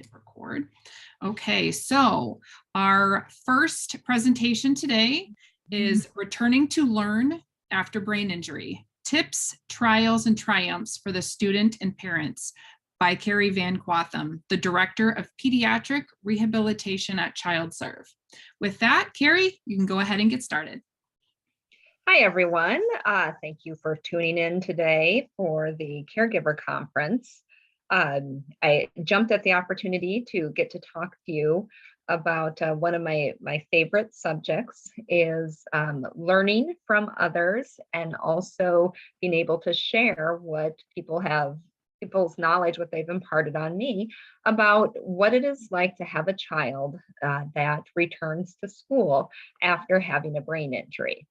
hit record. Okay, so our first presentation today is Returning to Learn After Brain Injury, Tips, Trials, and Triumphs for the Student and Parents by Carrie Van Quathem, the Director of Pediatric Rehabilitation at Childserve. With that, Carrie, you can go ahead and get started. Hi, everyone. Thank you for tuning in today for the Caregiver Conference. I jumped at the opportunity to get to talk to you about one of my favorite subjects is learning from others and also being able to share what people's knowledge, what they've imparted on me about what it is like to have a child that returns to school after having a brain injury.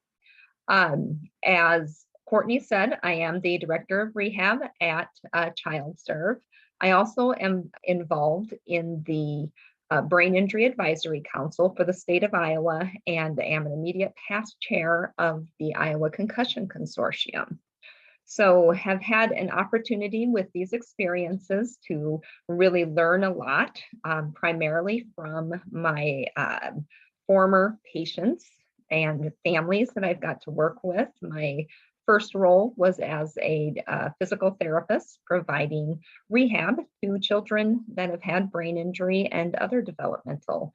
As Courtney said, I am the Director of Rehab at Childserve. I also am involved in the Brain Injury Advisory Council for the state of Iowa and am an immediate past chair of the Iowa Concussion Consortium. So have had an opportunity with these experiences to really learn a lot, primarily from my former patients and families that I've got to work with. My first role was as a physical therapist providing rehab to children that have had brain injury and other developmental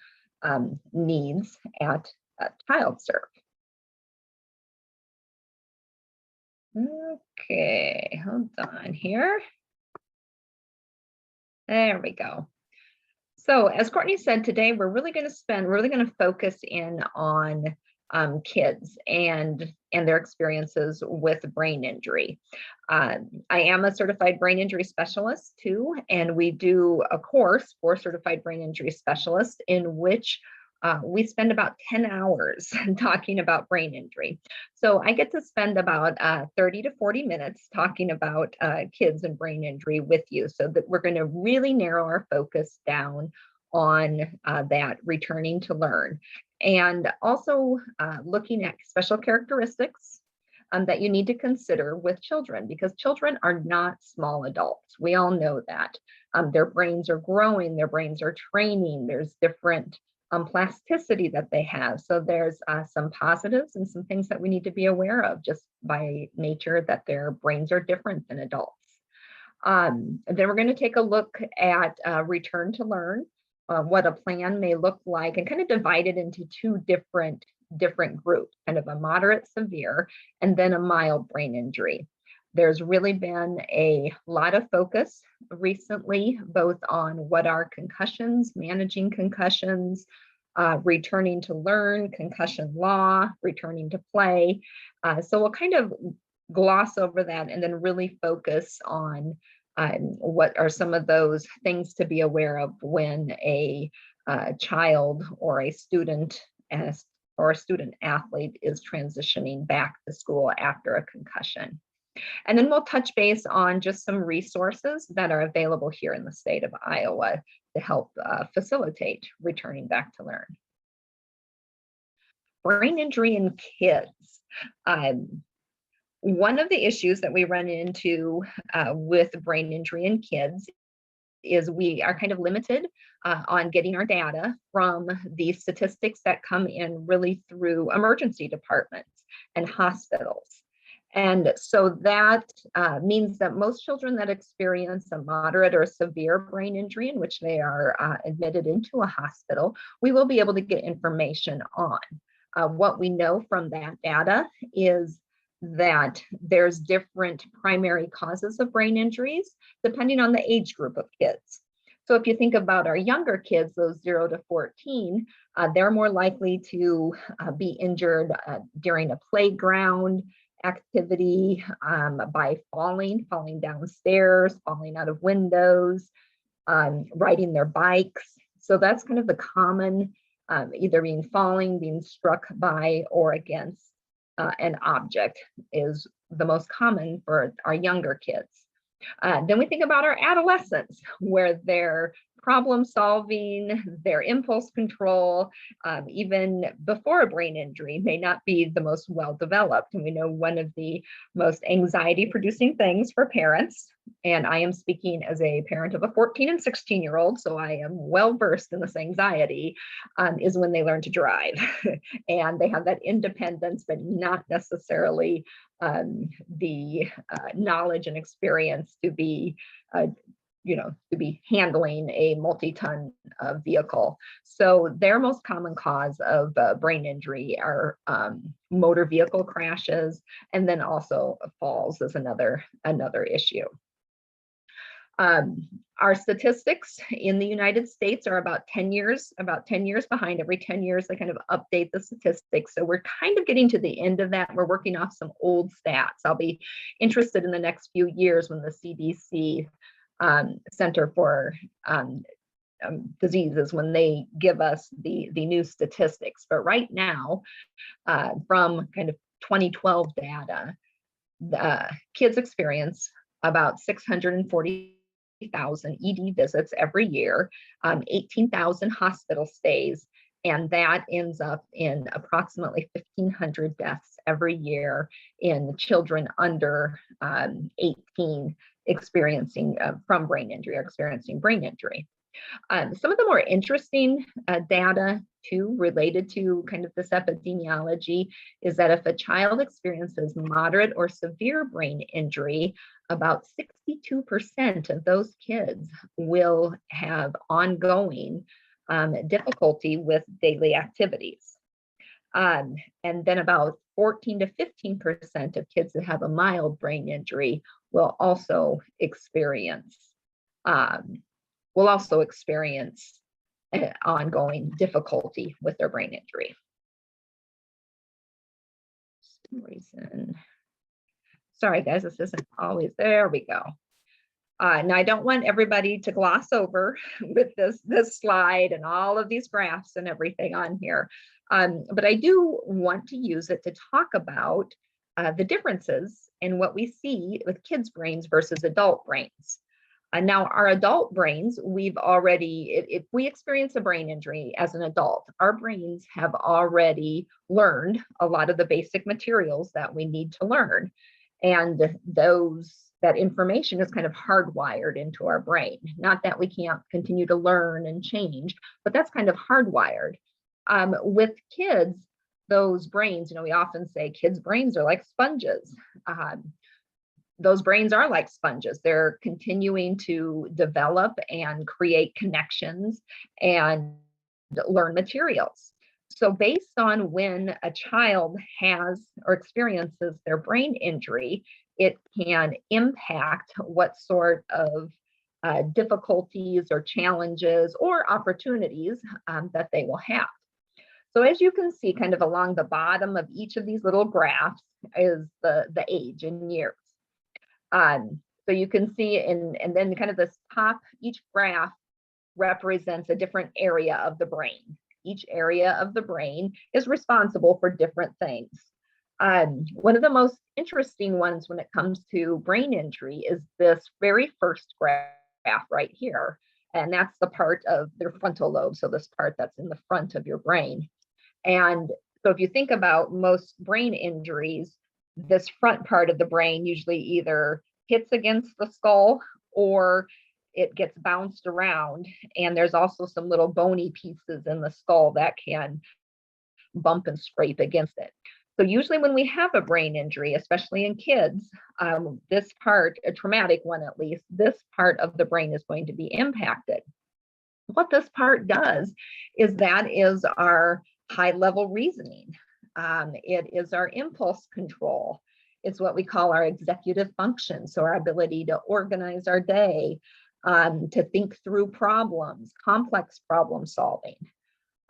needs at Childserve. Okay, hold on here. There we go. So as Courtney said, today we're really going to focus in on kids and their experiences with brain injury. I am a certified brain injury specialist too, and we do a course for certified brain injury specialists in which we spend about 10 hours talking about brain injury. So I get to spend about 30 to 40 minutes talking about kids and brain injury with you, so that we're going to really narrow our focus down on that returning to learn. And also looking at special characteristics that you need to consider with children, because children are not small adults. We all know that. Their brains are growing, their brains are training, there's different plasticity that they have. So there's some positives and some things that we need to be aware of just by nature that their brains are different than adults. Then we're going to take a look at return to learn. What a plan may look like, and kind of divide it into two different groups, kind of a moderate, severe, and then a mild brain injury. There's really been a lot of focus recently, both on what are concussions, managing concussions, returning to learn, concussion law, returning to play. So we'll kind of gloss over that and then really focus on what are some of those things to be aware of when a child or a student or a student athlete is transitioning back to school after a concussion. And then we'll touch base on just some resources that are available here in the state of Iowa to help facilitate returning back to learn. Brain injury in kids. One of the issues that we run into with brain injury in kids is we are kind of limited on getting our data from the statistics that come in really through emergency departments and hospitals. And so that means that most children that experience a moderate or severe brain injury in which they are admitted into a hospital, we will be able to get information on. What we know from that data is that there's different primary causes of brain injuries depending on the age group of kids. So if you think about our younger kids, those 0 to 14, they're more likely to be injured during a playground activity, by falling downstairs, falling out of windows, riding their bikes. So that's kind of the common, either being struck by or against an object is the most common for our younger kids. Then we think about our adolescents, where their problem solving, their impulse control, even before a brain injury, may not be the most well developed. And we know one of the most anxiety producing things for parents and I am speaking as a parent of a 14 and 16-year-old, so I am well versed in this anxiety, is when they learn to drive. And they have that independence, but not necessarily the knowledge and experience to be to be handling a multi-ton vehicle. So their most common cause of brain injury are motor vehicle crashes, and then also falls is another issue. Our statistics in the United States are about 10 years behind. Every 10 years, they kind of update the statistics. So we're kind of getting to the end of that. We're working off some old stats. I'll be interested in the next few years when the CDC Center for Diseases, when they give us the new statistics. But right now, from kind of 2012 data, kids experience about 640,000 ED visits every year, 18,000 hospital stays, and that ends up in approximately 1,500 deaths every year in children under 18 experiencing from brain injury or experiencing brain injury. Some of the more interesting data too related to kind of this epidemiology is that if a child experiences moderate or severe brain injury, about 62% of those kids will have ongoing difficulty with daily activities. And then about 14 to 15% of kids that have a mild brain injury will also experience ongoing difficulty with their brain injury. For some reason, sorry guys, this isn't always, there we go. Now I don't want everybody to gloss over with this slide and all of these graphs and everything on here. But I do want to use it to talk about the differences in what we see with kids' brains versus adult brains. Now, our adult brains, if we experience a brain injury as an adult, our brains have already learned a lot of the basic materials that we need to learn. And that information is kind of hardwired into our brain. Not that we can't continue to learn and change, but that's kind of hardwired. With kids, those brains, we often say kids' brains are like sponges. Those brains are like sponges. They're continuing to develop and create connections and learn materials. So based on when a child has or experiences their brain injury, it can impact what sort of difficulties or challenges or opportunities that they will have. So as you can see, kind of along the bottom of each of these little graphs is the age in years. So you can see, and then kind of this top, each graph represents a different area of the brain. Each area of the brain is responsible for different things. One of the most interesting ones when it comes to brain injury is this very first graph right here. And that's the part of their frontal lobe. So this part that's in the front of your brain. And so if you think about most brain injuries, this front part of the brain usually either hits against the skull or it gets bounced around. And there's also some little bony pieces in the skull that can bump and scrape against it. So usually when we have a brain injury, especially in kids, this part, a traumatic one at least, this part of the brain is going to be impacted. What this part does is that is our high-level reasoning. It is our impulse control. It's what we call our executive function. So our ability to organize our day, to think through problems, complex problem solving.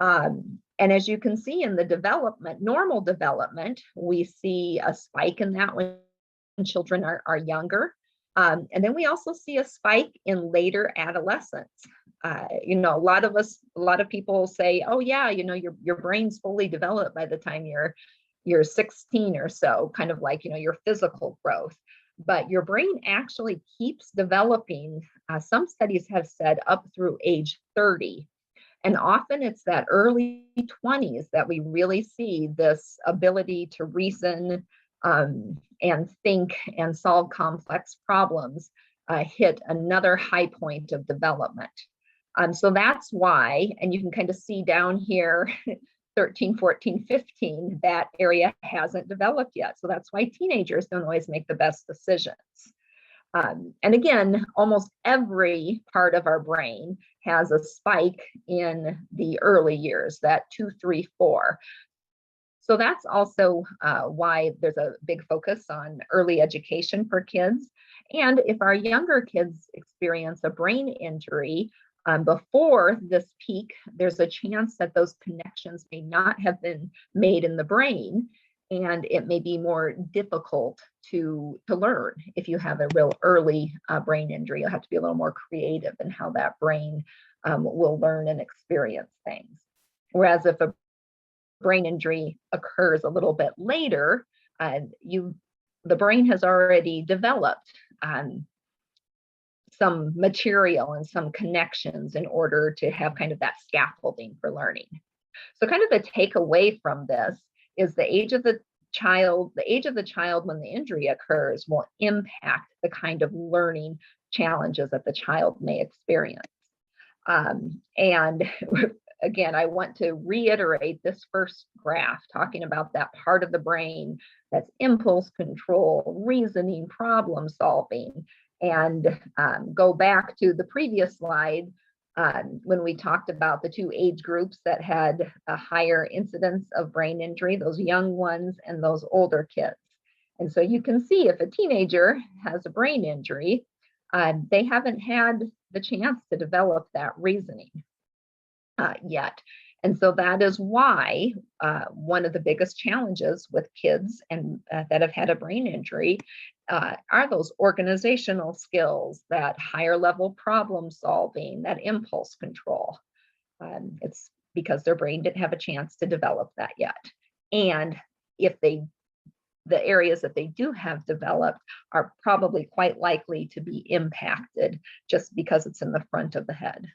And as you can see in the development, normal development, we see a spike in that when children are younger. And then we also see a spike in later adolescence. A lot of people say, oh yeah, your brain's fully developed by the time you're 16 or so, kind of like, your physical growth. But your brain actually keeps developing. Some studies have said up through age 30. And often it's that early 20s that we really see this ability to reason and think and solve complex problems hit another high point of development. So that's why, and you can kind of see down here, 13, 14, 15, that area hasn't developed yet. So that's why teenagers don't always make the best decisions. And again, almost every part of our brain has a spike in the early years, that 2, 3, 4. So that's also why there's a big focus on early education for kids. And if our younger kids experience a brain injury before this peak, there's a chance that those connections may not have been made in the brain, and it may be more difficult to learn. If you have a real early brain injury, you'll have to be a little more creative in how that brain will learn and experience things. Whereas if a brain injury occurs a little bit later, the brain has already developed some material and some connections in order to have kind of that scaffolding for learning. So kind of the takeaway from this is the age of the child when the injury occurs will impact the kind of learning challenges that the child may experience. And again, I want to reiterate this first graph, talking about that part of the brain that's impulse control, reasoning, problem solving, and go back to the previous slide when we talked about the two age groups that had a higher incidence of brain injury, those young ones and those older kids. And so you can see if a teenager has a brain injury, they haven't had the chance to develop that reasoning yet. And so that is why one of the biggest challenges with kids and that have had a brain injury are those organizational skills, that higher level problem solving, that impulse control. It's because their brain didn't have a chance to develop that yet. And if the areas that they do have developed are probably quite likely to be impacted just because it's in the front of the head.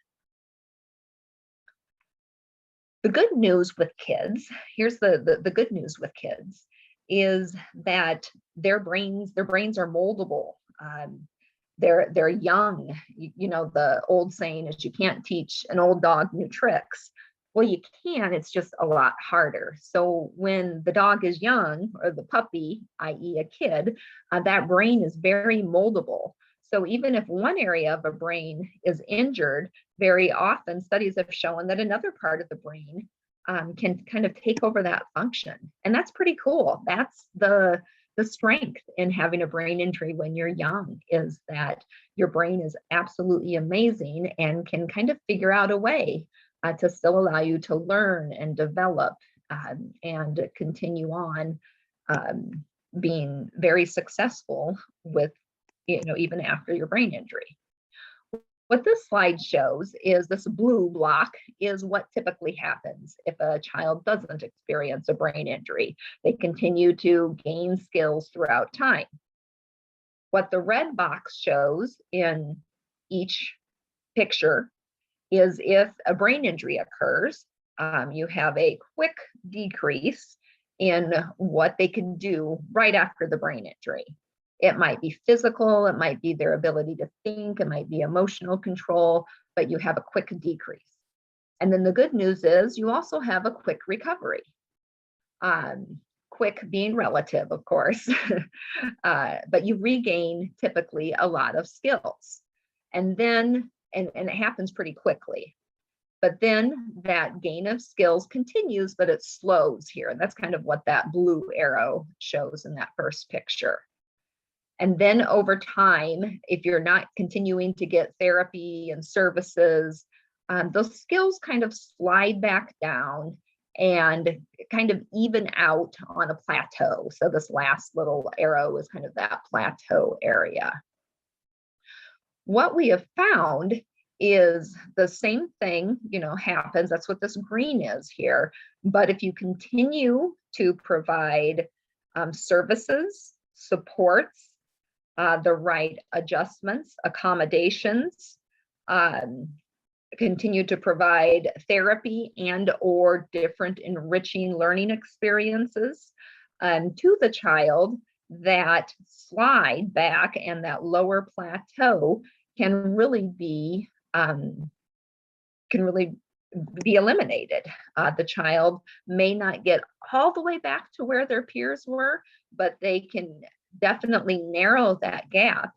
The good news with kids, here's the good news with kids, is that their brains are moldable. They're young. You know, the old saying is you can't teach an old dog new tricks. Well, you can, it's just a lot harder. So when the dog is young, or the puppy, i.e. a kid, that brain is very moldable. So even if one area of a brain is injured, very often studies have shown that another part of the brain can kind of take over that function. And that's pretty cool. That's the strength in having a brain injury when you're young, is that your brain is absolutely amazing and can kind of figure out a way to still allow you to learn and develop and continue on being very successful with, even after your brain injury. What this slide shows is this blue block is what typically happens if a child doesn't experience a brain injury. They continue to gain skills throughout time. What the red box shows in each picture is if a brain injury occurs, you have a quick decrease in what they can do right after the brain injury. It might be physical, it might be their ability to think, it might be emotional control, but you have a quick decrease. And then the good news is you also have a quick recovery. Quick being relative, of course, but you regain typically a lot of skills. And then, and it happens pretty quickly. But then that gain of skills continues, but it slows here. And that's kind of what that blue arrow shows in that first picture. And then over time, if you're not continuing to get therapy and services, those skills kind of slide back down and kind of even out on a plateau. So this last little arrow is kind of that plateau area. What we have found is the same thing, happens. That's what this green is here. But if you continue to provide services, supports, the right adjustments, accommodations, continue to provide therapy and or different enriching learning experiences to the child, that slide back and that lower plateau can really be eliminated. The child may not get all the way back to where their peers were, but they can definitely narrow that gap.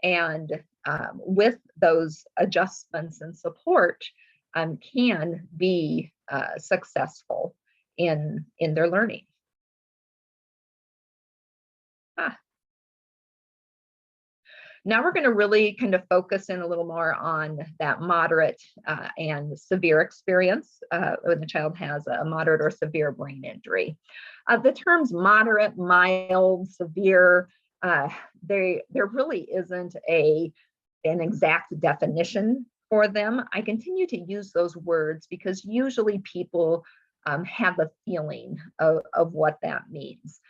And with those adjustments and support, can be successful in their learning. Now we're going to really kind of focus in a little more on that moderate and severe experience when the child has a moderate or severe brain injury. The terms moderate, mild, severe, there really isn't an exact definition for them. I continue to use those words because usually people have a feeling of what that means.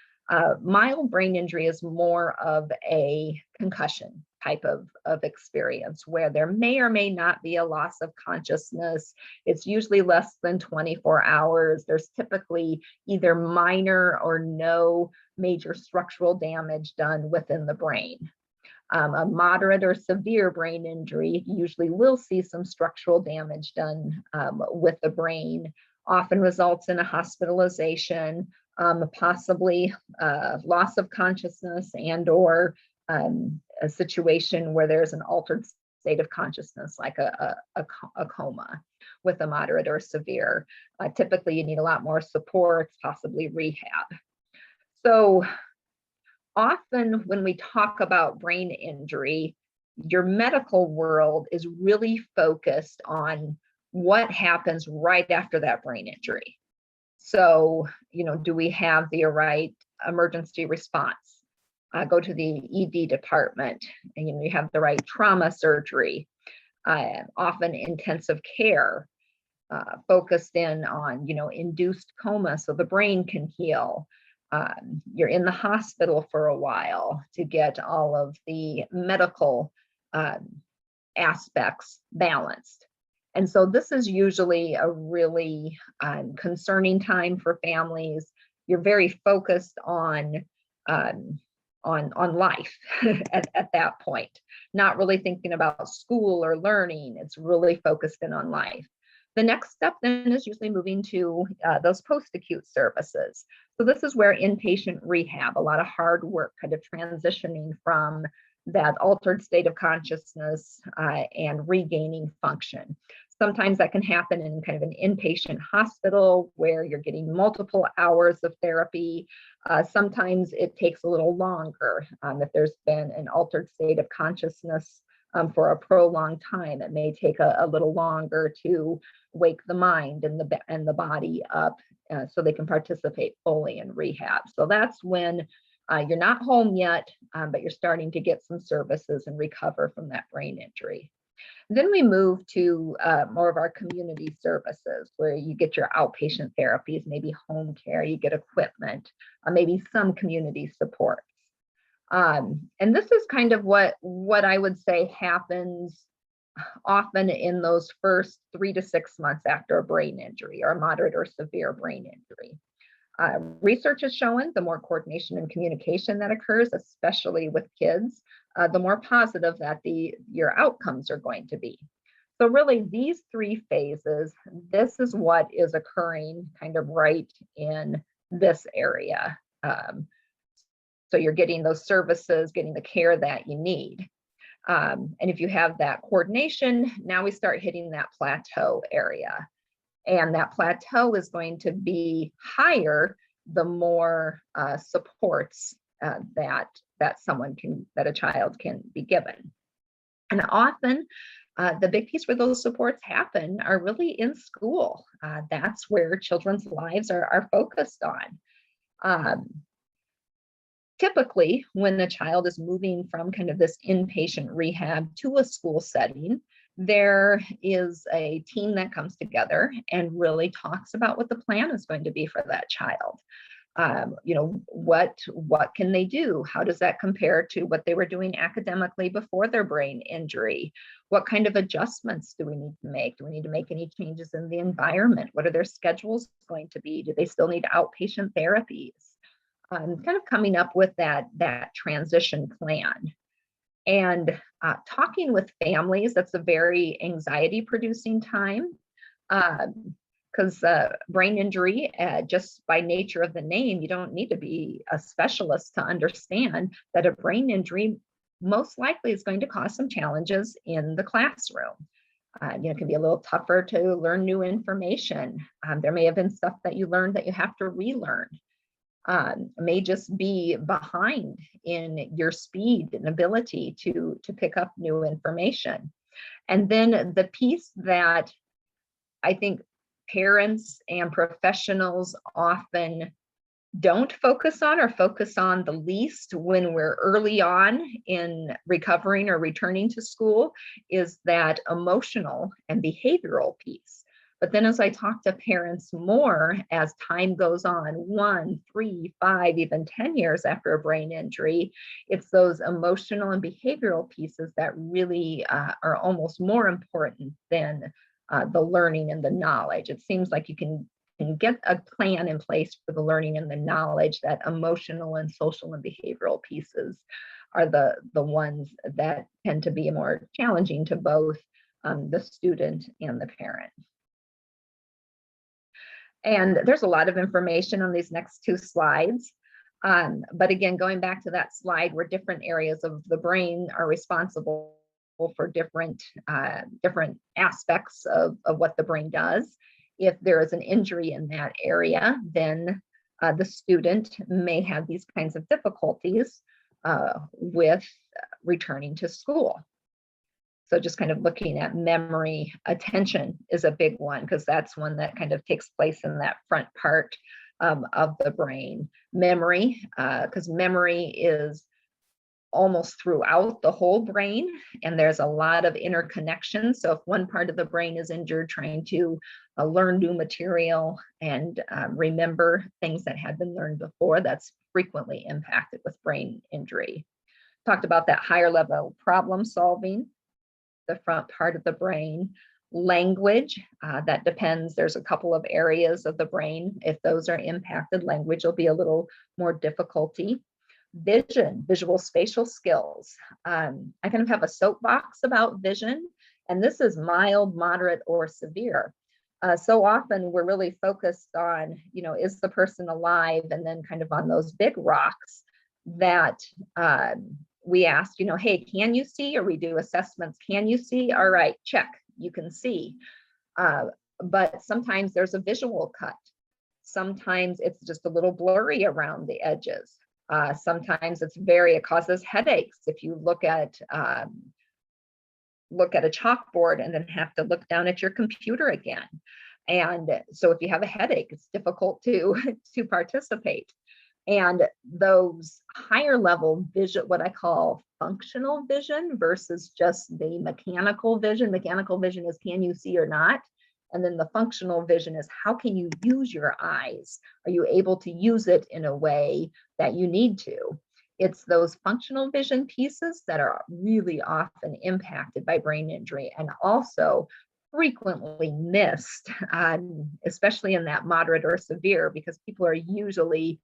Mild brain injury is more of a concussion type of experience where there may or may not be a loss of consciousness. It's usually less than 24 hours. There's typically either minor or no major structural damage done within the brain. A moderate or severe brain injury usually will see some structural damage done with the brain, often results in a hospitalization, possibly loss of consciousness and or a situation where there's an altered state of consciousness, like a coma with a moderate or severe. Typically, you need a lot more support, possibly rehab. So often when we talk about brain injury, your medical world is really focused on what happens right after that brain injury. So, do we have the right emergency response? Go to the ED department, and you have the right trauma surgery, often intensive care, focused in on, induced coma so the brain can heal. You're in the hospital for a while to get all of the medical aspects balanced. And so this is usually a really concerning time for families. You're very focused on life at that point, not really thinking about school or learning. It's really focused in on life. The next step then is usually moving to those post-acute services. So this is where inpatient rehab, a lot of hard work, kind of transitioning from that altered state of consciousness and regaining function. Sometimes that can happen in kind of an inpatient hospital where you're getting multiple hours of therapy. Sometimes it takes a little longer. If there's been an altered state of consciousness for a prolonged time, it may take a little longer to wake the mind and the body up so they can participate fully in rehab. So that's when you're not home yet, but you're starting to get some services and recover from that brain injury. Then we move to more of our community services where you get your outpatient therapies, maybe home care, you get equipment, maybe some community support. And this is kind of what I would say happens often in those first 3 to 6 months after a brain injury or a moderate or severe brain injury. Research has shown the more coordination and communication that occurs, especially with kids, the more positive that your outcomes are going to be. So really these 3 phases, this is what is occurring kind of right in this area. So you're getting those services, getting the care that you need. And if you have that coordination, now we start hitting that plateau area. And that plateau is going to be higher the more supports that a child can be given. And often the big piece where those supports happen are really in school. That's where children's lives are focused on. Typically, when the child is moving from kind of this inpatient rehab to a school setting, there is a team that comes together and really talks about what the plan is going to be for that child. What can they do? How does that compare to what they were doing academically before their brain injury? What kind of adjustments do we need to make? Do we need to make any changes in the environment? What are their schedules going to be? Do they still need outpatient therapies? kind of coming up with that transition plan. And talking with families, that's a very anxiety producing time, because brain injury, just by nature of the name, you don't need to be a specialist to understand that a brain injury most likely is going to cause some challenges in the classroom. It can be a little tougher to learn new information. There may have been stuff that you learned that you have to relearn. May just be behind in your speed and ability to pick up new information. And then the piece that I think parents and professionals often don't focus on, or focus on the least when we're early on in recovering or returning to school, is that emotional and behavioral piece. But then as I talk to parents more as time goes on, 1, 3, 5, even 10 years after a brain injury, it's those emotional and behavioral pieces that really are almost more important than the learning and the knowledge. It seems like you can get a plan in place for the learning and the knowledge. That emotional and social and behavioral pieces are the ones that tend to be more challenging to both the student and the parent. And there's a lot of information on these next 2 slides. But again, going back to that slide where different areas of the brain are responsible for different aspects of what the brain does. If there is an injury in that area, then the student may have these kinds of difficulties with returning to school. So just kind of looking at memory, attention is a big one, because that's one that kind of takes place in that front part of the brain. Memory, because memory is almost throughout the whole brain, and there's a lot of interconnection. So if one part of the brain is injured, trying to learn new material and remember things that had been learned before, that's frequently impacted with brain injury. Talked about that higher level problem solving, the front part of the brain. Language, that depends. There's a couple of areas of the brain. If those are impacted, language will be a little more difficulty. Vision, visual spatial skills. I kind of have a soapbox about vision, and this is mild, moderate, or severe. So often we're really focused on, is the person alive? And then kind of on those big rocks that we ask, hey, can you see? Or we do assessments. Can you see? All right, check, you can see. But sometimes there's a visual cut. Sometimes it's just a little blurry around the edges. Sometimes it causes headaches if you look at a chalkboard and then have to look down at your computer again. And so if you have a headache, it's difficult to participate. And those higher level vision, what I call functional vision versus just the mechanical vision. Mechanical vision is, can you see or not? And then the functional vision is, how can you use your eyes? Are you able to use it in a way that you need to? It's those functional vision pieces that are really often impacted by brain injury, and also frequently missed, especially in that moderate or severe, because people are usually,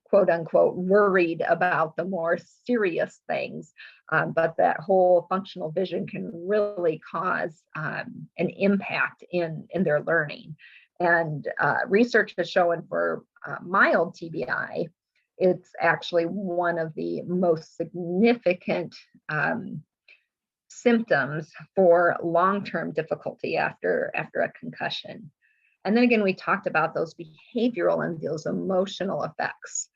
quote unquote, worried about the more serious things. But that whole functional vision can really cause an impact in their learning. And research has shown for mild TBI, it's actually one of the most significant symptoms for long-term difficulty after a concussion. And then again, we talked about those behavioral and those emotional effects.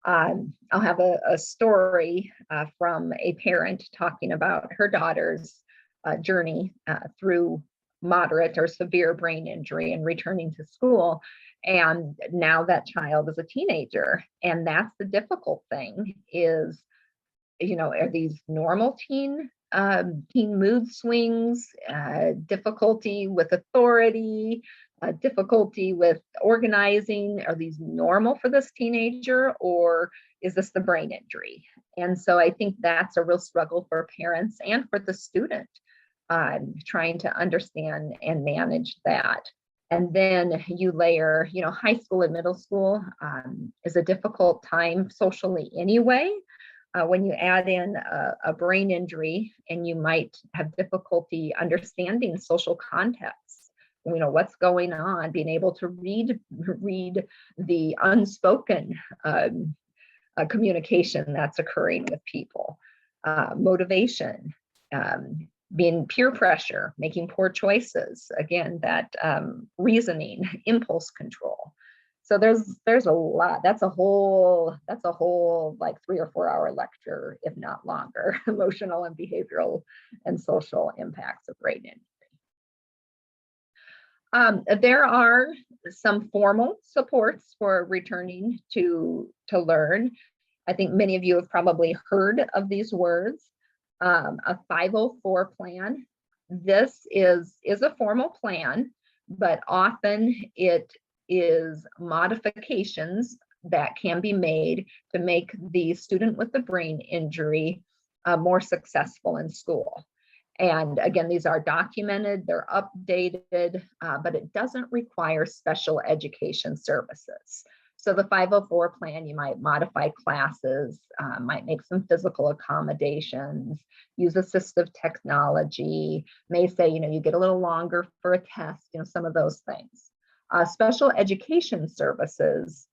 I'll have a story from a parent talking about her daughter's journey through moderate or severe brain injury and returning to school. And now that child is a teenager. And that's the difficult thing is, are these normal teen mood swings, difficulty with authority, difficulty with organizing? Are these normal for this teenager, or is this the brain injury? And so I think that's a real struggle for parents and for the student, trying to understand and manage that. And then you layer, high school and middle school is a difficult time socially anyway. When you add in a brain injury, and you might have difficulty understanding social context, what's going on, being able to read the unspoken communication that's occurring with people, motivation, being peer pressure, making poor choices, again, that reasoning, impulse control. So there's a lot. That's a whole like 3 or 4 hour lecture, if not longer, emotional and behavioral and social impacts of brain injury. There are some formal supports for returning to learn. I think many of you have probably heard of these words. A 504 plan. This is a formal plan, but often it is modifications that can be made to make the student with the brain injury more successful in school. And again, these are documented, they're updated, but it doesn't require special education services. So the 504 plan, you might modify classes, might make some physical accommodations, use assistive technology, may say, you get a little longer for a test, some of those things. Special education services,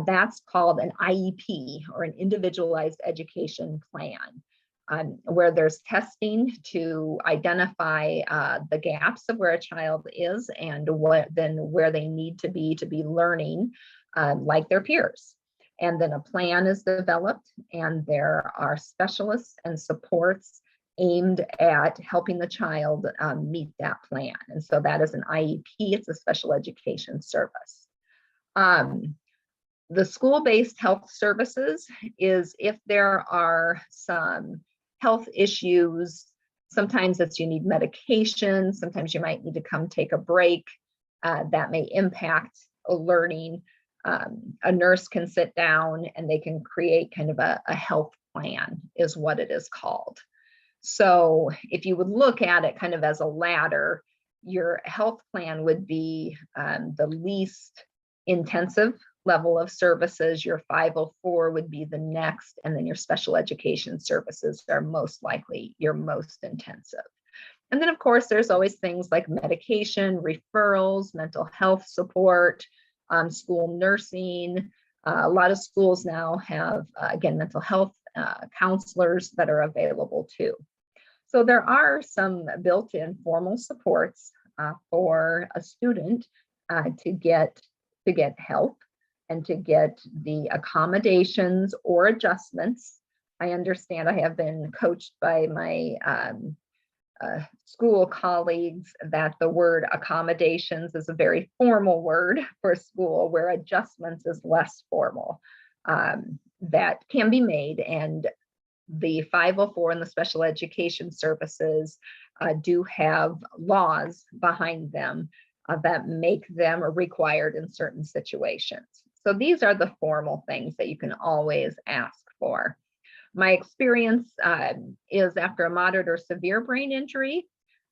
that's called an IEP, or an individualized education plan, where there's testing to identify the gaps of where a child is and where they need to be learning like their peers. And then a plan is developed, and there are specialists and supports aimed at helping the child meet that plan. And so that is an IEP, it's a special education service. The school-based health services is if there are some health issues, sometimes it's you need medication, sometimes you might need to come take a break, that may impact learning. A nurse can sit down and they can create kind of a health plan, is what it is called. So if you would look at it kind of as a ladder, your health plan would be the least intensive level of services. Your 504 would be the next, and then your special education services are most likely your most intensive. And then of course, there's always things like medication, referrals, mental health support, school nursing. A lot of schools now have, again, mental health counselors that are available too. So there are some built-in formal supports for a student to get help and to get the accommodations or adjustments. I understand I have been coached by my school colleagues that the word accommodations is a very formal word for school, where adjustments is less formal. That can be made, and the 504 and the special education services do have laws behind them that make them required in certain situations. So these are the formal things that you can always ask for. My experience is after a moderate or severe brain injury,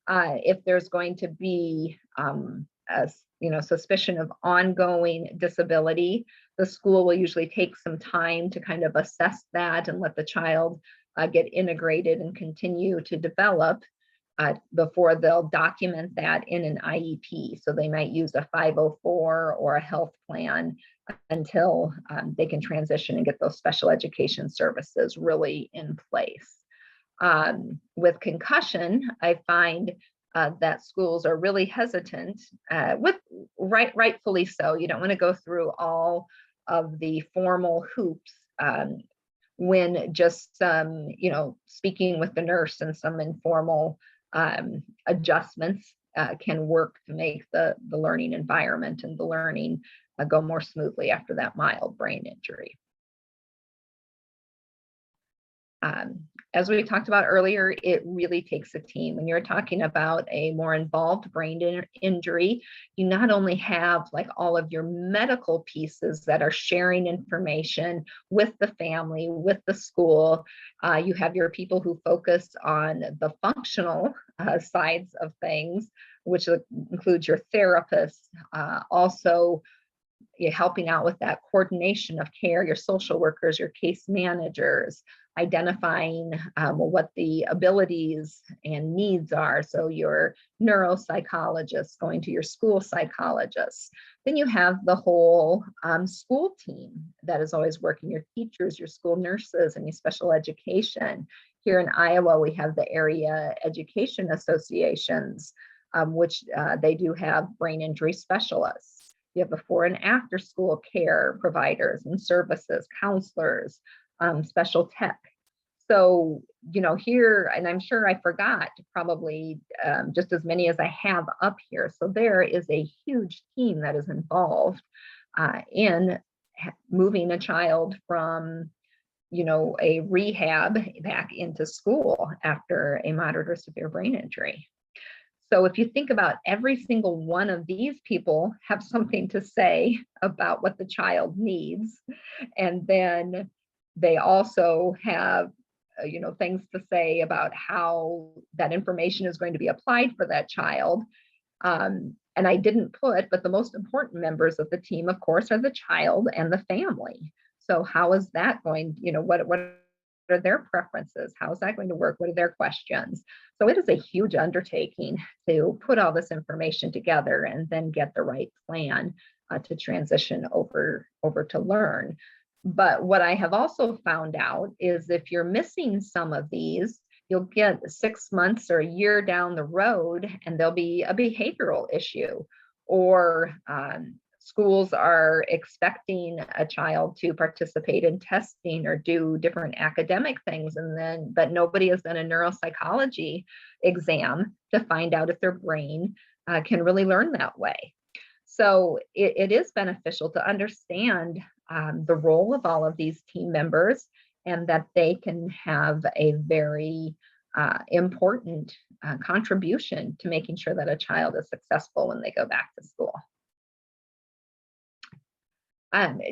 if there's going to be a suspicion of ongoing disability, the school will usually take some time to kind of assess that and let the child get integrated and continue to develop before they'll document that in an IEP. So they might use a 504 or a health plan until they can transition and get those special education services really in place. With concussion, I find that schools are really hesitant, rightfully so. You don't want to go through all of the formal hoops when just speaking with the nurse and some informal adjustments can work to make the learning environment and the learning go more smoothly after that mild brain injury. As we talked about earlier, it really takes a team. When you're talking about a more involved brain injury, you not only have like all of your medical pieces that are sharing information with the family, with the school, you have your people who focus on the functional sides of things, which includes your therapist, also you're helping out with that coordination of care, your social workers, your case managers, identifying what the abilities and needs are. So your neuropsychologists going to your school psychologists. Then you have the whole school team that is always working, your teachers, your school nurses, and your special education. Here in Iowa, we have the area education associations, which they do have brain injury specialists. You have before and after school care providers and services, counselors, special tech. So, here, and I'm sure I forgot probably just as many as I have up here. So there is a huge team that is involved in moving a child from, a rehab back into school after a moderate or severe brain injury. So if you think about every single one of these people have something to say about what the child needs, and then they also have, things to say about how that information is going to be applied for that child. And I didn't put, but the most important members of the team, of course, are the child and the family. So how is that going, what are their preferences? How is that going to work? What are their questions? So it is a huge undertaking to put all this information together and then get the right plan to transition over to learn. But what I have also found out is if you're missing some of these, you'll get 6 months or a year down the road and there'll be a behavioral issue, or schools are expecting a child to participate in testing or do different academic things, but nobody has done a neuropsychology exam to find out if their brain can really learn that way. So it is beneficial to understand the role of all of these team members, and that they can have a very important contribution to making sure that a child is successful when they go back to school.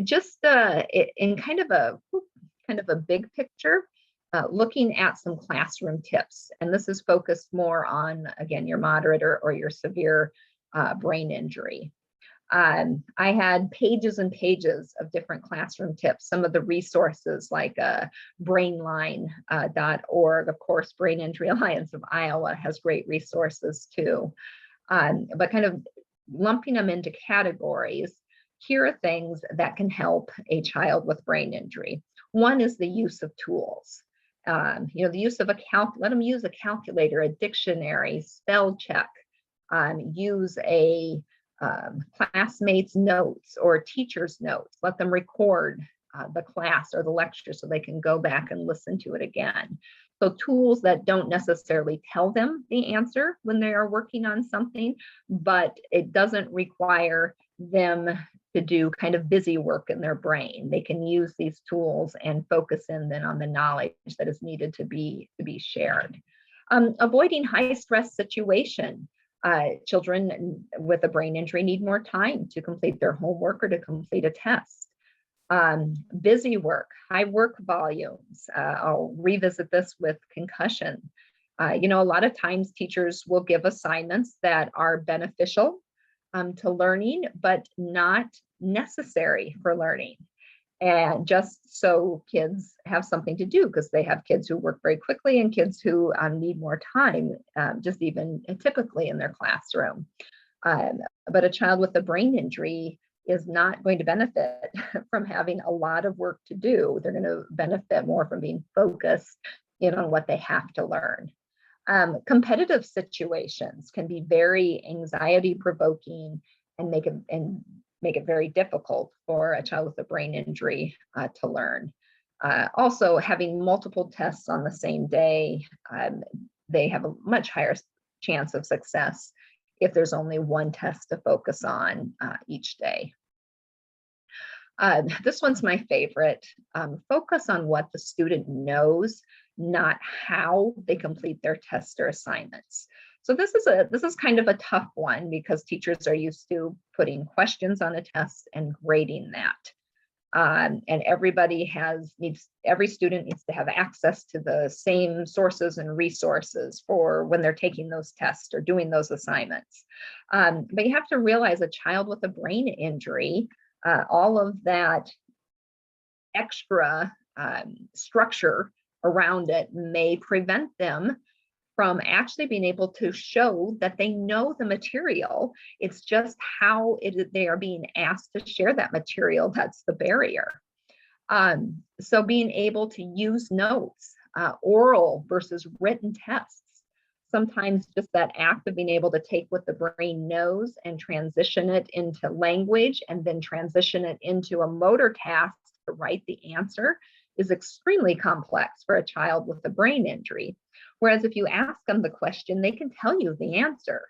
Just in kind of a big picture, looking at some classroom tips, and this is focused more on, again, your moderate or your severe brain injury. I had pages and pages of different classroom tips. Some of the resources like brainline.org, of course, Brain Injury Alliance of Iowa has great resources too. But kind of lumping them into categories, here are things that can help a child with brain injury. One is the use of tools. The use of let them use a calculator, a dictionary, spell check, use a classmates' notes or teacher's notes. Let them record the class or the lecture so they can go back and listen to it again. So tools that don't necessarily tell them the answer when they are working on something, but it doesn't require them to do kind of busy work in their brain. They can use these tools and focus in then on the knowledge that is needed to be shared. Avoiding high stress situation. Children with a brain injury need more time to complete their homework or to complete a test. Busy work, high work volumes. I'll revisit this with concussion. A lot of times teachers will give assignments that are beneficial to learning, but not necessary for learning. And just so kids have something to do, because they have kids who work very quickly and kids who need more time, just even typically in their classroom. But a child with a brain injury is not going to benefit from having a lot of work to do. They're going to benefit more from being focused on what they have to learn. Competitive situations can be very anxiety provoking and make it very difficult for a child with a brain injury to learn. Also, having multiple tests on the same day, they have a much higher chance of success if there's only one test to focus on each day. This one's my favorite. Focus on what the student knows, not how they complete their tests or assignments. So this is kind of a tough one because teachers are used to putting questions on a test and grading that. And every student needs to have access to the same sources and resources for when they're taking those tests or doing those assignments. But you have to realize a child with a brain injury, all of that extra structure around it may prevent them from actually being able to show that they know the material. It's just how they are being asked to share that material that's the barrier. So being able to use notes, oral versus written tests, sometimes just that act of being able to take what the brain knows and transition it into language and then transition it into a motor task to write the answer is extremely complex for a child with a brain injury. Whereas if you ask them the question, they can tell you the answer.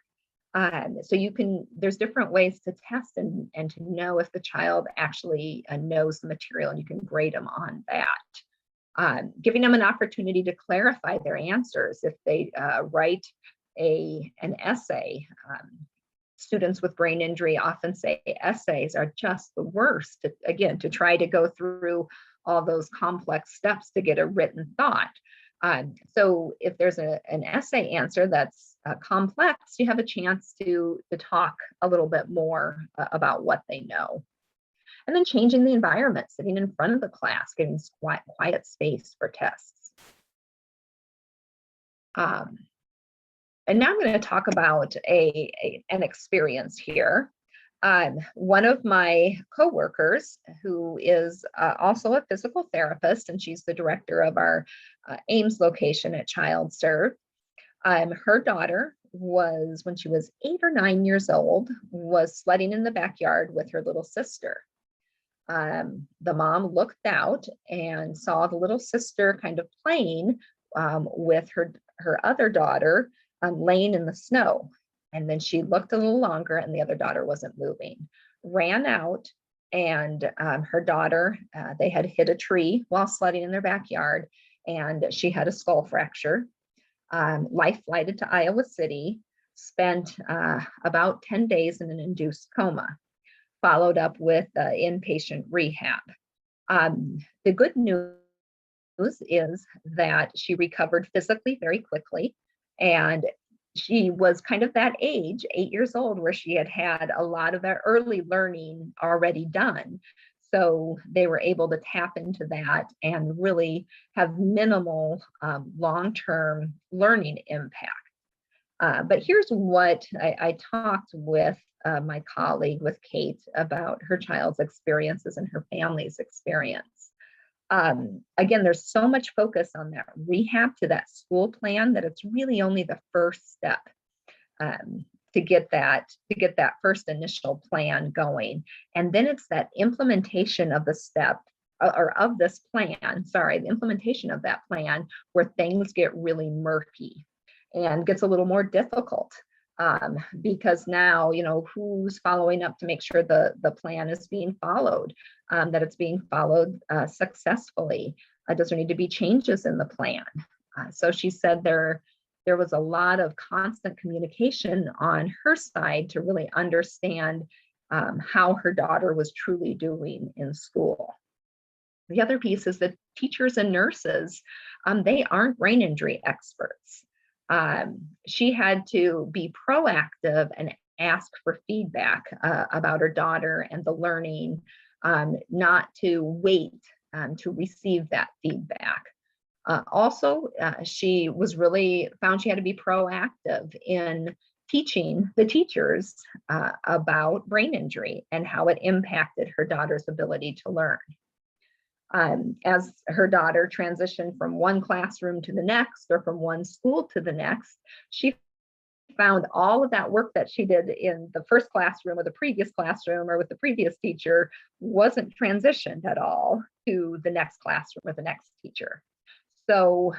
So there's different ways to test and to know if the child actually knows the material, and you can grade them on that. Giving them an opportunity to clarify their answers. If they write an essay, students with brain injury often say essays are just the worst, to try to go through all those complex steps to get a written thought. So if there's an essay answer that's complex, you have a chance to talk a little bit more about what they know. And then changing the environment, sitting in front of the class, getting quiet space for tests. And now I'm going to talk about an experience here. One of my coworkers, who is also a physical therapist, and she's the director of our Ames location at Childserve. Her daughter when she was 8 or 9 years old, was sledding in the backyard with her little sister. The mom looked out and saw the little sister kind of playing with her other daughter laying in the snow. And then she looked a little longer and the other daughter wasn't moving. Ran out, and her daughter, they had hit a tree while sledding in their backyard, and she had a skull fracture. Life flighted to Iowa City, spent about 10 days in an induced coma, followed up with inpatient rehab. The good news is that she recovered physically very quickly, and she was kind of that age, 8 years old, where she had a lot of that early learning already done. So they were able to tap into that and really have minimal long-term learning impact. But here's what I talked with my colleague, with Kate, about her child's experiences and her family's experience. Again, there's so much focus on that rehab to that school plan that it's really only the first step to get that first initial plan going. And then it's that implementation of the implementation of that plan where things get really murky and gets a little more difficult. Because now, who's following up to make sure the plan is being followed, that it's being followed successfully. Does there need to be changes in the plan? So she said there was a lot of constant communication on her side to really understand how her daughter was truly doing in school. The other piece is that teachers and nurses, they aren't brain injury experts. She had to be proactive and ask for feedback about her daughter and the learning, not to wait to receive that feedback. Also, she found she had to be proactive in teaching the teachers about brain injury and how it impacted her daughter's ability to learn. As her daughter transitioned from one classroom to the next, or from one school to the next, she found all of that work that she did in the first classroom or the previous classroom or with the previous teacher wasn't transitioned at all to the next classroom or the next teacher. So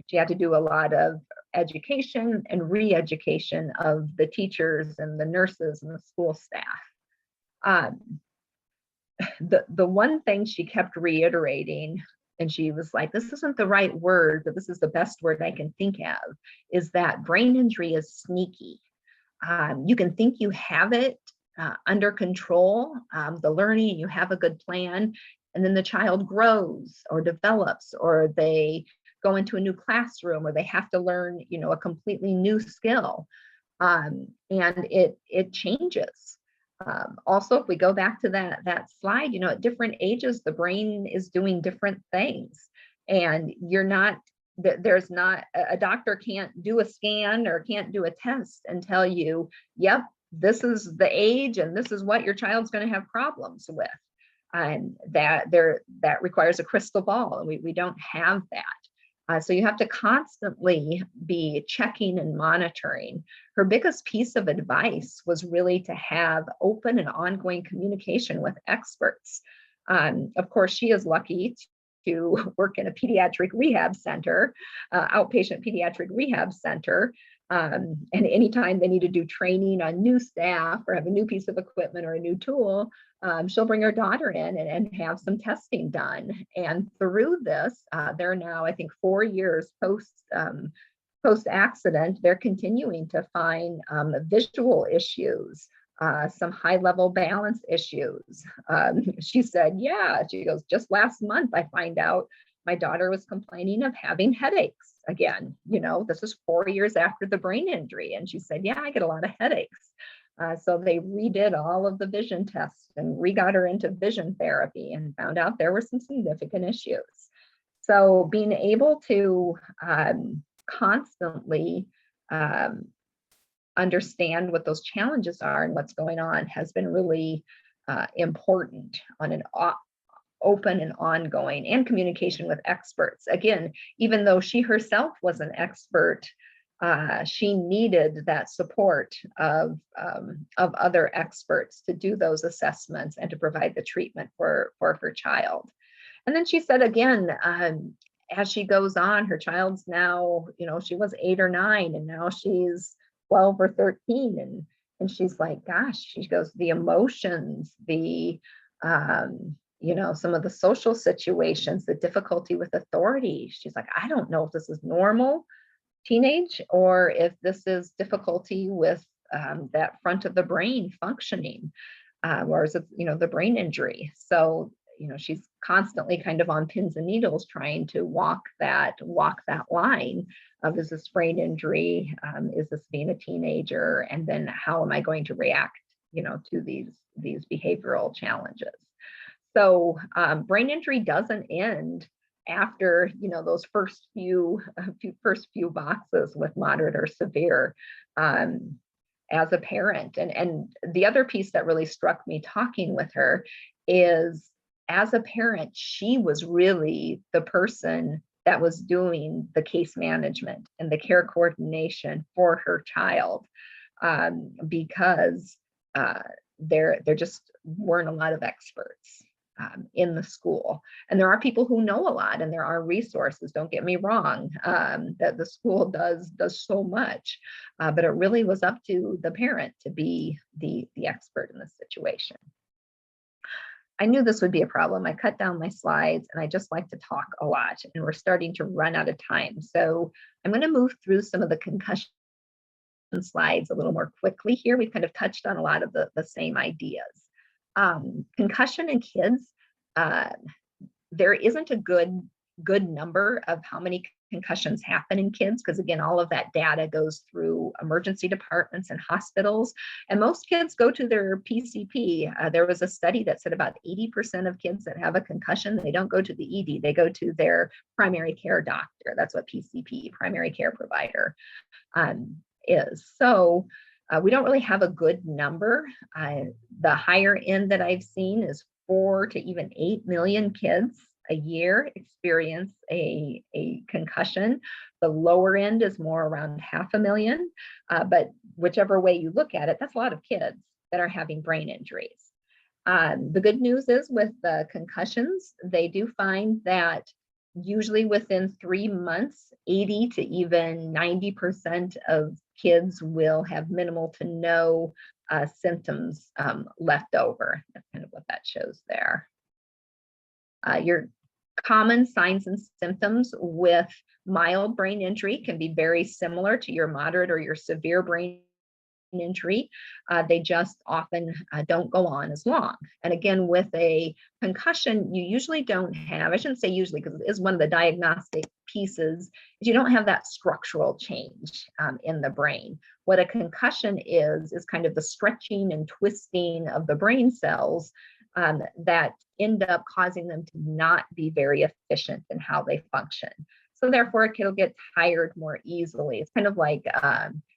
she had to do a lot of education and re-education of the teachers and the nurses and the school staff. The one thing she kept reiterating, and she was like, this isn't the right word, but this is the best word I can think of, is that brain injury is sneaky. You can think you have it under control, the learning, you have a good plan, and then the child grows or develops, or they go into a new classroom, or they have to learn, a completely new skill, and it changes. Also, if we go back to that slide, at different ages, the brain is doing different things, and there's not a doctor can't do a scan or can't do a test and tell you, yep, this is the age and this is what your child's going to have problems with. And that requires a crystal ball, and we don't have that. So you have to constantly be checking and monitoring. Her biggest piece of advice was really to have open and ongoing communication with experts. Of course, she is lucky to work in a pediatric rehab center, outpatient pediatric rehab center. And anytime they need to do training on new staff or have a new piece of equipment or a new tool, she'll bring her daughter in and have some testing done. And through this, they're now, I think, 4 years post accident, they're continuing to find visual issues, some high level balance issues. She said, she goes, just last month, I find out my daughter was complaining of having headaches again. This is 4 years after the brain injury. And she said, I get a lot of headaches. So they redid all of the vision tests and re-got her into vision therapy and found out there were some significant issues. So being able to constantly understand what those challenges are and what's going on has been really important on an open and ongoing, and communication with experts. Again, even though she herself was an expert, she needed that support of other experts to do those assessments and to provide the treatment for her child. And then she said again, as she goes on, her child's now, she was 8 or 9, and now she's 12 or 13. And she's like, gosh, she goes, the emotions, the some of the social situations, the difficulty with authority. She's like, I don't know if this is normal teenage or if this is difficulty with that front of the brain functioning, or is it, the brain injury. So, she's constantly kind of on pins and needles trying to walk that line of, is this brain injury? Is this being a teenager? And then how am I going to react, to these behavioral challenges? So brain injury doesn't end after, those first few boxes with moderate or severe, as a parent. And the other piece that really struck me talking with her is, as a parent, she was really the person that was doing the case management and the care coordination for her child, because there just weren't a lot of experts in the school. And there are people who know a lot, and there are resources, don't get me wrong, that the school does so much, but it really was up to the parent to be the expert in this situation. I knew this would be a problem. I cut down my slides, and I just like to talk a lot, and we're starting to run out of time. So I'm going to move through some of the concussion slides a little more quickly here. We've kind of touched on a lot of the same ideas. Concussion in kids, there isn't a good number of how many concussions happen in kids, because again, all of that data goes through emergency departments and hospitals, and most kids go to their PCP. There was a study that said about 80% of kids that have a concussion, they don't go to the ED, they go to their primary care doctor. That's what PCP, primary care provider, is. So we don't really have a good number. The higher end that I've seen is 4 to even 8 million kids a year experience a concussion. The lower end is more around 500,000, but whichever way you look at it, that's a lot of kids that are having brain injuries. The good news is with the concussions, they do find that usually within 3 months, 80 to even 90% of kids will have minimal to no symptoms left over. That's kind of what that shows there. Your common signs and symptoms with mild brain injury can be very similar to your moderate or your severe brain injury. They just often don't go on as long. And again, with a concussion, you usually don't have, I shouldn't say usually because it is one of the diagnostic pieces, is you don't have that structural change in the brain. What a concussion is kind of the stretching and twisting of the brain cells that end up causing them to not be very efficient in how they function. So therefore, a kid will get tired more easily. It's kind of like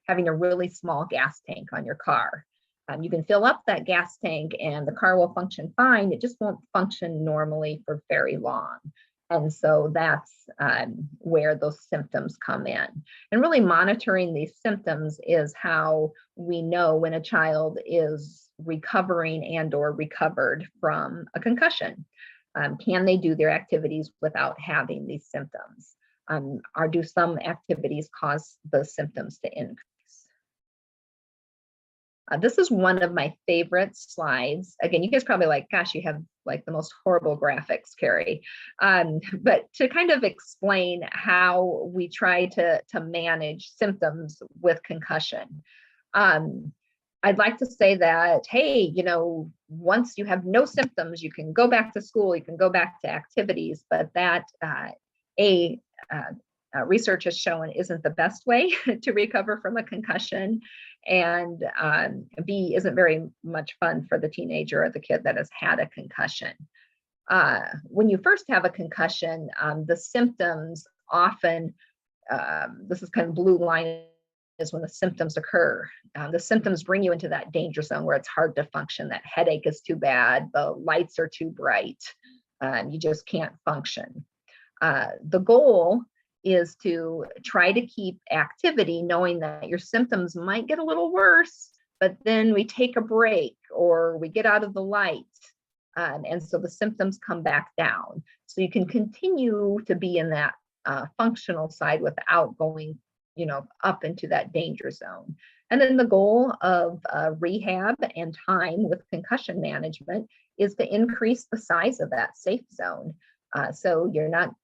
having a really small gas tank on your car. You can fill up that gas tank and the car will function fine. It just won't function normally for very long. And so that's where those symptoms come in. And really monitoring these symptoms is how we know when a child is recovering and or recovered from a concussion. Can they do their activities without having these symptoms? Or do some activities cause the symptoms to increase? This is one of my favorite slides. Again, you guys probably like, gosh, you have like the most horrible graphics, Carrie. But to kind of explain how we try to manage symptoms with concussion. I'd like to say that, hey, you know, once you have no symptoms, you can go back to school, you can go back to activities, but that research has shown isn't the best way to recover from a concussion, and B, isn't very much fun for the teenager or the kid that has had a concussion. When you first have a concussion, the symptoms often, this is kind of blue line, is when the symptoms occur. The symptoms bring you into that danger zone where it's hard to function. That headache is too bad, the lights are too bright, you just can't function. The goal is to try to keep activity, knowing that your symptoms might get a little worse, but then we take a break or we get out of the light. And so the symptoms come back down. So you can continue to be in that functional side without going, you know, up into that danger zone. And then the goal of rehab and time with concussion management is to increase the size of that safe zone. So you're not,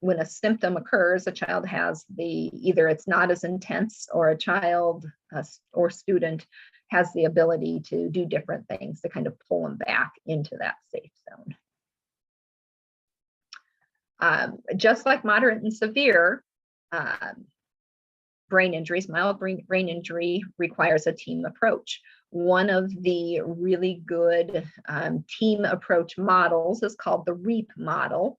when a symptom occurs, a child has either it's not as intense, or a child or student has the ability to do different things to kind of pull them back into that safe zone. Just like moderate and severe brain injuries, mild brain injury requires a team approach. One of the really good team approach models is called the REAP model.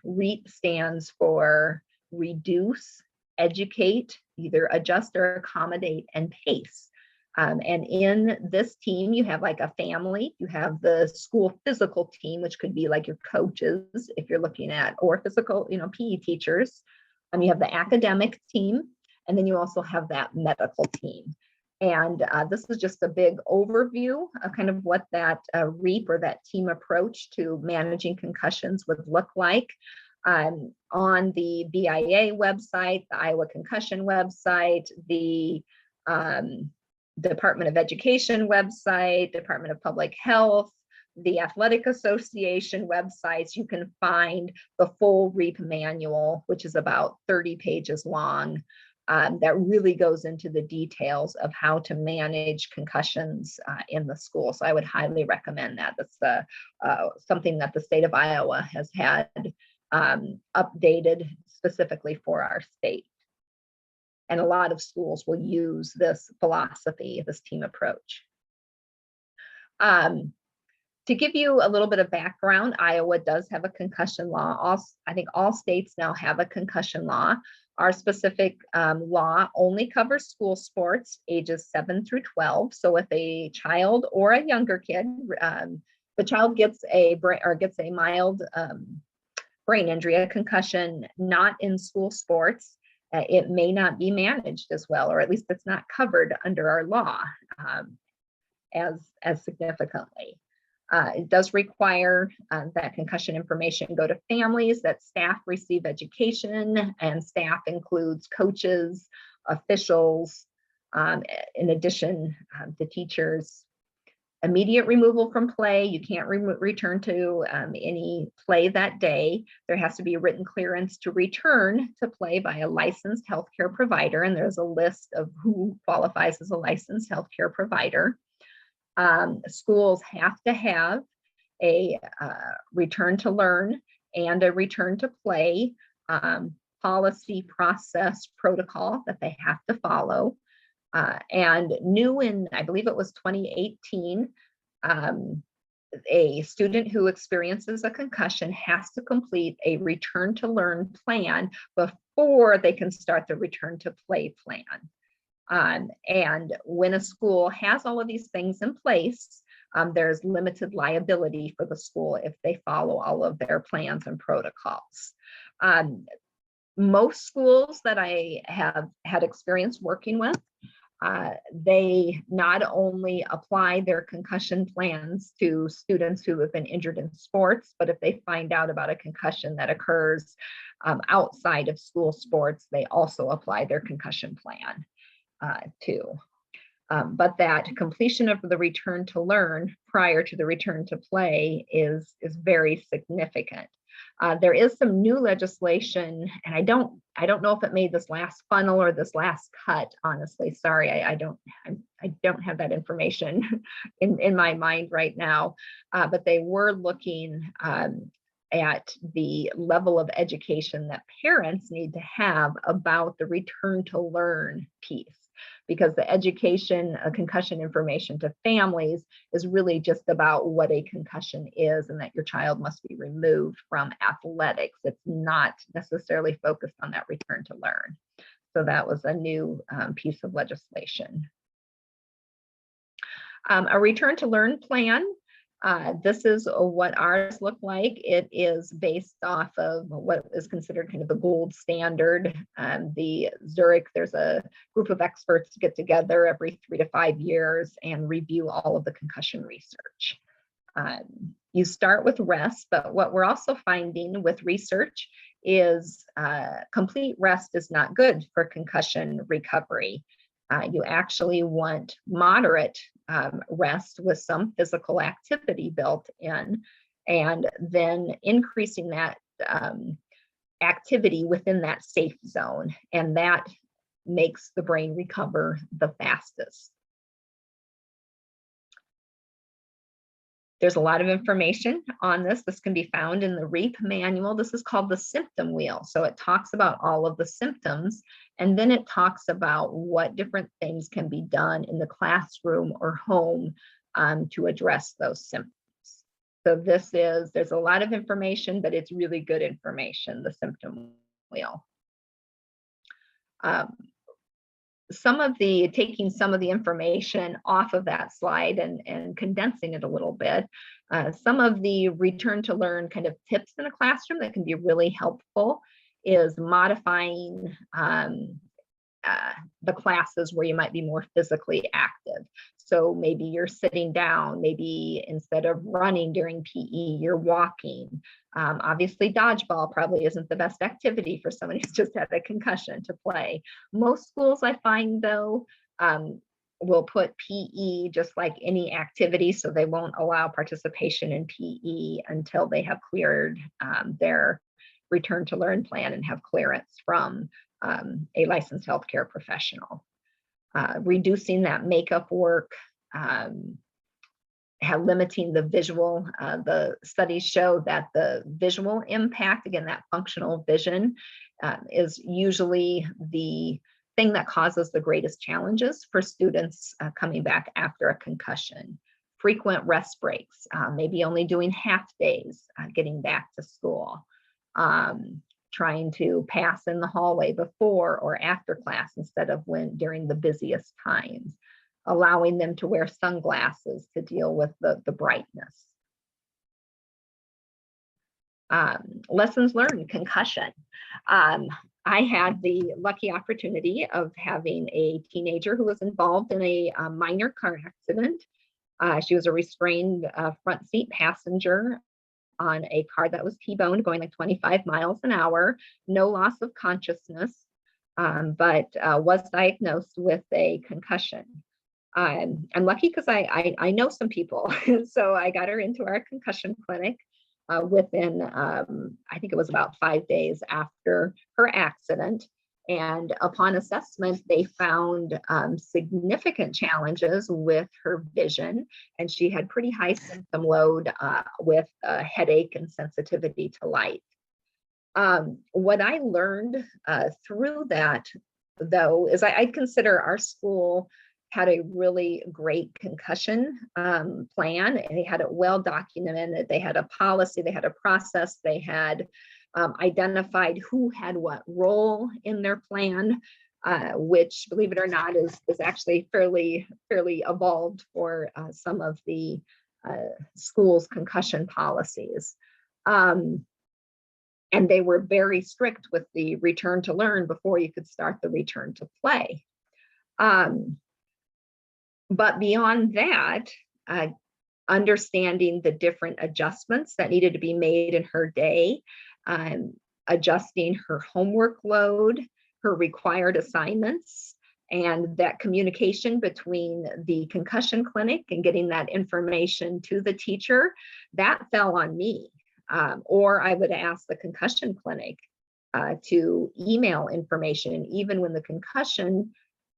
REAP stands for reduce, educate, either adjust or accommodate, and pace. And in this team, you have like a family, you have the school physical team, which could be like your coaches, if you're looking at, or physical, you know, PE teachers. You have the academic team, and then you also have that medical team. And this is just a big overview of kind of what that REAP, or that team approach to managing concussions, would look like. On the BIA website, the Iowa Concussion website, the Department of Education website, Department of Public Health, the Athletic Association websites, you can find the full REAP manual, which is about 30 pages long. That really goes into the details of how to manage concussions in the school. So I would highly recommend that. That's something that the state of Iowa has had updated specifically for our state. And a lot of schools will use this philosophy, this team approach. To give you a little bit of background, Iowa does have a concussion law. I think all states now have a concussion law. Our specific law only covers school sports ages 7 through 12. So if a child or a younger kid, the child gets a mild brain injury, a concussion, not in school sports, it may not be managed as well, or at least it's not covered under our law as significantly. It does require that concussion information go to families, that staff receive education, and staff includes coaches, officials, in addition to teachers, immediate removal from play. You can't return to any play that day. There has to be a written clearance to return to play by a licensed healthcare provider, and there's a list of who qualifies as a licensed healthcare provider. Schools have to have a return to learn and a return to play policy, process, protocol that they have to follow. And new in, I believe it was 2018, a student who experiences a concussion has to complete a return to learn plan before they can start the return to play plan. And when a school has all of these things in place, there's limited liability for the school if they follow all of their plans and protocols. Most schools that I have had experience working with, they not only apply their concussion plans to students who have been injured in sports, but if they find out about a concussion that occurs outside of school sports, they also apply their concussion plan too. But that completion of the return to learn prior to the return to play is very significant. There is some new legislation, and I don't know if it made this last funnel or this last cut, honestly. Sorry, I don't have that information in my mind right now, but they were looking at the level of education that parents need to have about the return to learn piece, because the education, concussion information to families is really just about what a concussion is and that your child must be removed from athletics. It's not necessarily focused on that return to learn. So that was a new piece of legislation. A return to learn plan. This is what ours look like. It is based off of what is considered kind of the gold standard. The Zurich, there's a group of experts get together every 3 to 5 years and review all of the concussion research. You start with rest, but what we're also finding with research is complete rest is not good for concussion recovery. You actually want moderate rest with some physical activity built in, and then increasing that activity within that safe zone, and that makes the brain recover the fastest. There's a lot of information on this. This can be found in the REAP manual. This is called the Symptom Wheel. So it talks about all of the symptoms, and then it talks about what different things can be done in the classroom or home to address those symptoms. So there's a lot of information, but it's really good information, the Symptom Wheel. Taking some of the information off of that slide and condensing it a little bit, some of the return to learn kind of tips in a classroom that can be really helpful is modifying the classes where you might be more physically active. So maybe you're sitting down, maybe instead of running during PE, you're walking. Obviously, dodgeball probably isn't the best activity for someone who's just had a concussion to play. Most schools, I find, though, will put PE just like any activity, so they won't allow participation in PE until they have cleared their return to learn plan and have clearance from a licensed healthcare professional. Reducing that makeup work, limiting the visual. The studies show that the visual impact, again, that functional vision, is usually the thing that causes the greatest challenges for students coming back after a concussion. Frequent rest breaks, maybe only doing half days getting back to school. Trying to pass in the hallway before or after class instead of during the busiest times. Allowing them to wear sunglasses to deal with the brightness. Lessons learned, concussion. I had the lucky opportunity of having a teenager who was involved in a minor car accident. She was a restrained front seat passenger on a car that was T-boned going like 25 miles an hour, no loss of consciousness, but was diagnosed with a concussion. I'm lucky because I know some people. So I got her into our concussion clinic within, I think it was about 5 days after her accident. And upon assessment, they found significant challenges with her vision, and she had pretty high symptom load with headache and sensitivity to light. What I learned through that, though, is I consider our school had a really great concussion plan, and they had it well documented. They had a policy, they had a process, they had identified who had what role in their plan, which, believe it or not, is actually fairly evolved for some of the school's concussion policies. And they were very strict with the return to learn before you could start the return to play. But beyond that, understanding the different adjustments that needed to be made in her day, adjusting her homework load, her required assignments, and that communication between the concussion clinic and getting that information to the teacher, that fell on me. Or I would ask the concussion clinic to email information, even when the concussion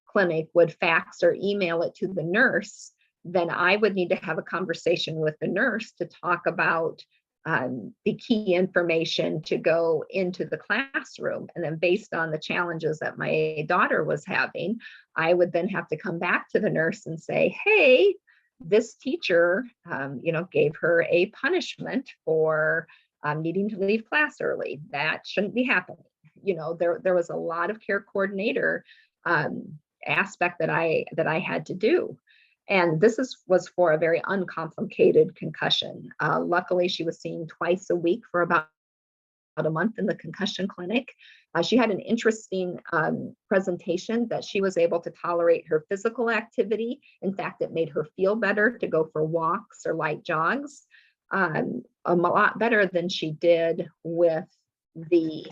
clinic would fax or email it to the nurse, then I would need to have a conversation with the nurse to talk about the key information to go into the classroom. And then based on the challenges that my daughter was having, I would then have to come back to the nurse and say, hey, this teacher, gave her a punishment for needing to leave class early. That shouldn't be happening. There was a lot of care coordinator aspect that I had to do. And this was for a very uncomplicated concussion. Luckily, she was seen twice a week for about a month in the concussion clinic. She had an interesting presentation that she was able to tolerate her physical activity. In fact, it made her feel better to go for walks or light jogs, a lot better than she did with the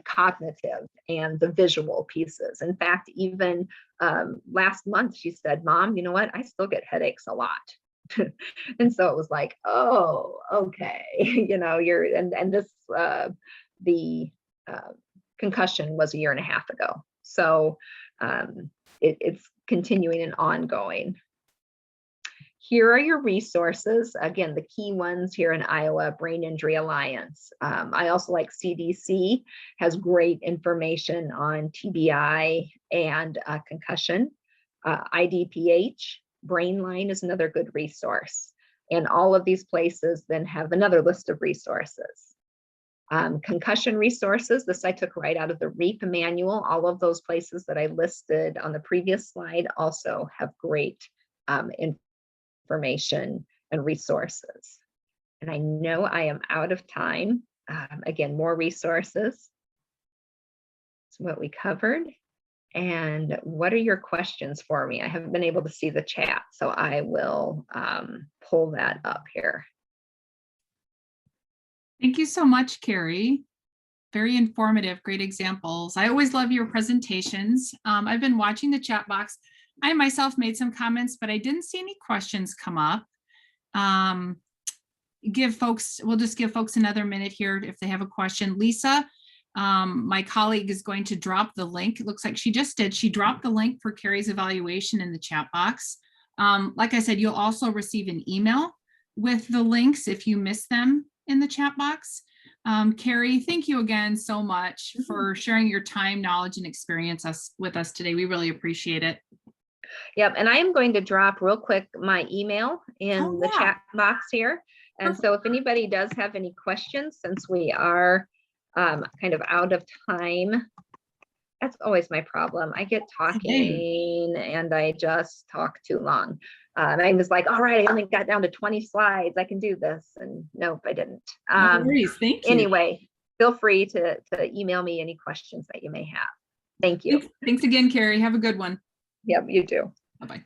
cognitive and the visual pieces. In fact, even last month, she said, Mom, you know what? I still get headaches a lot. And so it was like, oh, okay. The concussion was 1.5 years ago. So it's continuing and ongoing. Here are your resources. Again, the key ones here in Iowa: Brain Injury Alliance. I also like CDC, has great information on TBI and concussion. IDPH, Brainline is another good resource. And all of these places then have another list of resources. Concussion resources, this I took right out of the REAP manual. All of those places that I listed on the previous slide also have great information and resources. And I know I am out of time. Again, more resources. That's what we covered. And what are your questions for me? I haven't been able to see the chat, so I will pull that up here. Thank you so much, Carrie. Very informative, great examples. I always love your presentations. I've been watching the chat box. I myself made some comments, but I didn't see any questions come up. We'll just give folks another minute here if they have a question. Lisa, my colleague, is going to drop the link. It looks like she just did. She dropped the link for Carrie's evaluation in the chat box. Like I said, you'll also receive an email with the links if you miss them in the chat box. Carrie, thank you again so much for sharing your time, knowledge, and experience with us today. We really appreciate it. Yep, and I am going to drop real quick my email in the chat box here. And so if anybody does have any questions, since we are kind of out of time, that's always my problem. I get talking and I just talk too long. And I was like, all right, I only got down to 20 slides. I can do this. And nope, I didn't. No worries. Thank you. Anyway, feel free to email me any questions that you may have. Thank you. Thanks again, Carrie. Have a good one. Yep, you too. Bye-bye.